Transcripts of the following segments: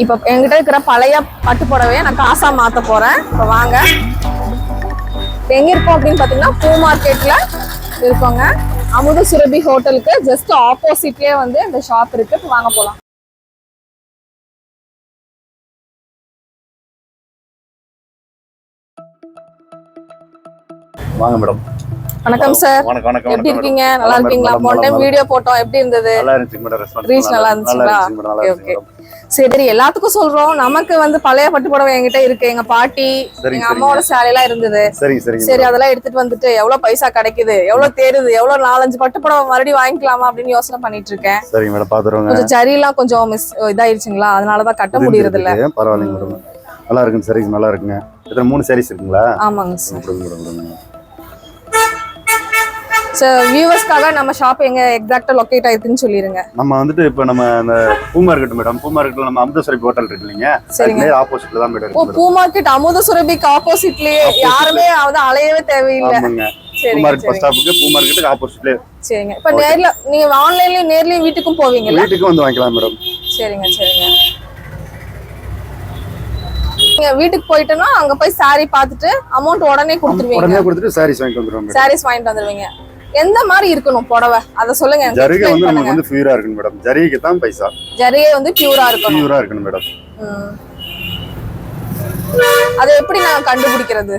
இப்போ என்கிட்ட இருக்கிற பழைய பட்டு புடவையை நான் காசா மாத்த போறேன். இப்போ வாங்க. எங்க இருக்கோம் அப்படின்னு பாத்தீங்கன்னா பூ மார்க்கெட்ல இருக்கோங்க. அமுத சுரபி ஹோட்டலுக்கு ஜஸ்ட் ஆப்போசிட்லயே வந்து இந்த ஷாப் இருக்கு. இப்போ வாங்க போலாம். வாங்க மேடம். வணக்கம் சார். எப்படி இருக்கீங்க? நல்லா இருக்கீங்களா? போன டைம் வீடியோ போட்டோம், எப்படி இருந்தது? நல்லா இருந்துச்சு மேடம். ரெஸ்பான்ஸ் ரீச் நல்லா இருந்துச்சுங்களா? ஓகே. சரி, எல்லாத்துக்கும் சொல்றோம். நமக்கு வந்து பழைய பட்டு புடவை என்கிட்ட இருக்கு. எங்க பாட்டி எங்க அம்மாவோட சேலை எல்லாம் இருந்தது. சரி, அதெல்லாம் எடுத்துட்டு வந்துட்டு எவ்வளவு பைசா கிடைக்குது, எவ்வளவு தேருது, எவ்வளவு 4-5 பட்டு புடவை மறுபடியும் வாங்கிக்கலாமா அப்படின்னு யோசனை பண்ணிட்டு இருக்கேன். சரிங்க மேடம், பாத்துறோங்க. கொஞ்சம் ஜரி எல்லாம் கொஞ்சம் இதாயிருச்சுங்களா, அதனாலதான் கட்ட முடியறது இல்ல. பரவாயில்லைங்க மேடம், நல்லா இருக்குங்க. சரி, நல்லா இருக்குங்க. எத்தனை 3 சாரீஸ் இருக்குங்களா? ஆமாங்க சார். வியூவர்ஸ்க்காக நம்ம ஷாப் எங்க எக்ஸாக்ட்டா லொகேட் ஆயிருக்குன்னு சொல்லிருங்க. நம்ம வந்துட்டு இப்போ நம்ம அந்த பூ மார்க்கெட் மேடம், பூ மார்க்கெட்ல நம்ம அமுத சுரபி ஹோட்டல் இருக்கு இல்லைங்க, அதுக்கு ஆப்போசிட்ல தான் மேடம் இருக்கு. பூ மார்க்கெட் அமுத சுரபிக்கு ஆப்போசிட்லயே, யாருமே வந்து அலையவே தேவையில்லை. ஆமாங்க, பூ மார்க்கெட் பஸ் ஸ்டாப்புக்கு பூ மார்க்கெட்டுக்கு ஆப்போசிட்லயே. சரிங்க. இப்போ நேர்ல நீங்க ஆன்லைன்லயே நேர்லயே வீட்டுக்கும் போவீங்களா? வீட்டுக்கு வந்து வாங்கிக்கலாம் மேடம். சரிங்க. நீங்க வீட்டுக்கு போயிட்டோம்னா அங்க போய் சாரி பார்த்துட்டு அமௌண்ட் உடனே கொடுத்துருவீங்க. உடனே கொடுத்துட்டு சாரீஸ் வாங்கிட்டு வந்துருவோம். சாரீஸ் வாங்கிட்டு வந்துருவீங்க. எந்த மாதிரி இருக்கணும் புடவை, அத சொல்லுங்க. ஜரிகை வந்து நமக்கு வந்து பியூரா இருக்கணும் மேடம். ஜரிகைக்கு தான் பைசா. ஜரிகை வந்து பியூரா இருக்கணும் மேடம். அதை எப்படி நான் கண்டுபிடிக்கிறது?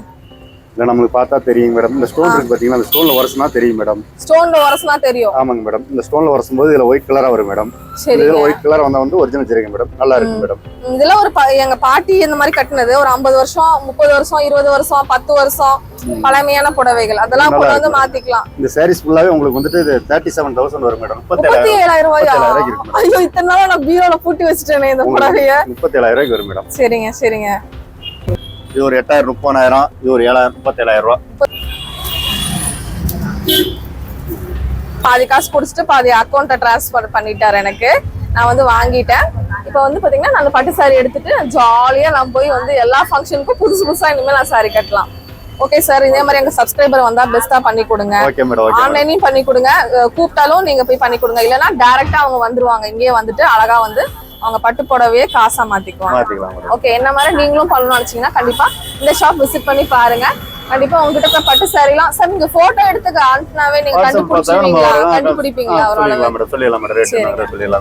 இல்ல, நமக்கு பார்த்தா தெரியும் மேடம். இந்த ஸ்டோன் இருக்கு பாத்தீங்கன்னா, அந்த ஸ்டோன்ல வரஸ்னா தெரியும் மேடம். ஸ்டோன்ல வரஸ்னா தெரியும். ஆமாங்க மேடம். இந்த ஸ்டோன்ல வரசும்போது இதுல ஒயிட் கலரா வரும் மேடம். சரி, இதுல ஒயிட் கலர் வந்தா வந்து ஒரிஜினல் ஜரிகை மேடம். நல்லா இருக்கு மேடம். இதெல்லாம் ஒரு எங்க பாட்டி இந்த மாதிரி கட்டினது ஒரு 50 வருஷம், 30 வருஷம், 20 வருஷம், 10 வருஷம் பழமையான புடவைகள். அதெல்லாம் கொண்டு வந்து மாத்திக்கலாம். இந்த சாரீஸ் ஃபுல்லாவே உங்களுக்கு வந்துட்டு 37,000 வரும் மேடம். 37,000 ரூபாயா? ஐயோ, இத்தனை நாளா நான் பீரோல பூட்டி வச்சிட்டேனே இந்த புடவைய. 37,000 ரூபாய்க்கு வரும் மேடம். சரிங்க. இது ஒரு 8,000, 30,000. இது ஒரு 7,000, 37,000 ரூபாய். பாதி காசு குடிச்சிட்டு பாதி அக்கௌண்ட்டை டிரான்ஸ்ஃபர் பண்ணிட்டாரு எனக்கு. நான் வந்து வாங்கிட்டேன். இப்போ வந்து பாத்தீங்கன்னா நான் பட்டு சாரி எடுத்துட்டு ஜாலியா நான் போய் வந்து எல்லா ஃபங்க்ஷனுக்கும் புதுசா இனிமேல் நான் சாரி கட்டலாம். ஓகே சார், இதே மாதிரி எங்க சப்ஸ்கிரைபர் வந்தா பெஸ்டா பண்ணி கொடுங்க. ஆன்லைனையும் பண்ணி கொடுங்க, கூப்பிட்டாலும் நீங்க போய் பண்ணி கொடுங்க. இல்லைன்னா டைரக்டா அவங்க வந்துருவாங்க. இங்கேயே வந்துட்டு அழகா வந்து அவங்க பட்டு புடவையே காசா மாத்திக்குவாங்க. ஓகே, என்ன மாதிரி நீங்களும் பண்ணணும்னு நினைச்சீங்கன்னா கண்டிப்பா இந்த ஷாப் விசிட் பண்ணி பாருங்க. கண்டிப்பா உங்ககிட்ட இருக்க பட்டு சாரிலாம் சார் நீங்க போட்டோ எடுத்துக்க அனுப்புனாவே நீங்க கண்டுபிடிப்பீங்களா?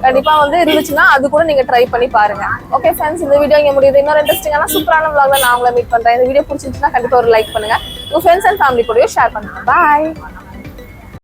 கண்டிப்பா வந்து இருந்துச்சுன்னா அது கூட நீங்க ட்ரை பண்ணி பாருங்க. ஓகே ஃப்ரெண்ட்ஸ், இந்த வீடியோ இங்க முடியுது. இன்னொரு இன்ட்ரெஸ்டிங்கான சூப்பரான vlogல நான் உங்களை மீட் பண்றேன். இந்த வீடியோ பிடிச்சிருந்துச்சுன்னா கண்டிப்பா ஒரு லைக் பண்ணுங்க. உங்க ஃப்ரெண்ட்ஸ் அண்ட் ஃபேமிலி கூடயும் ஷேர் பண்ணுங்க. பாய்.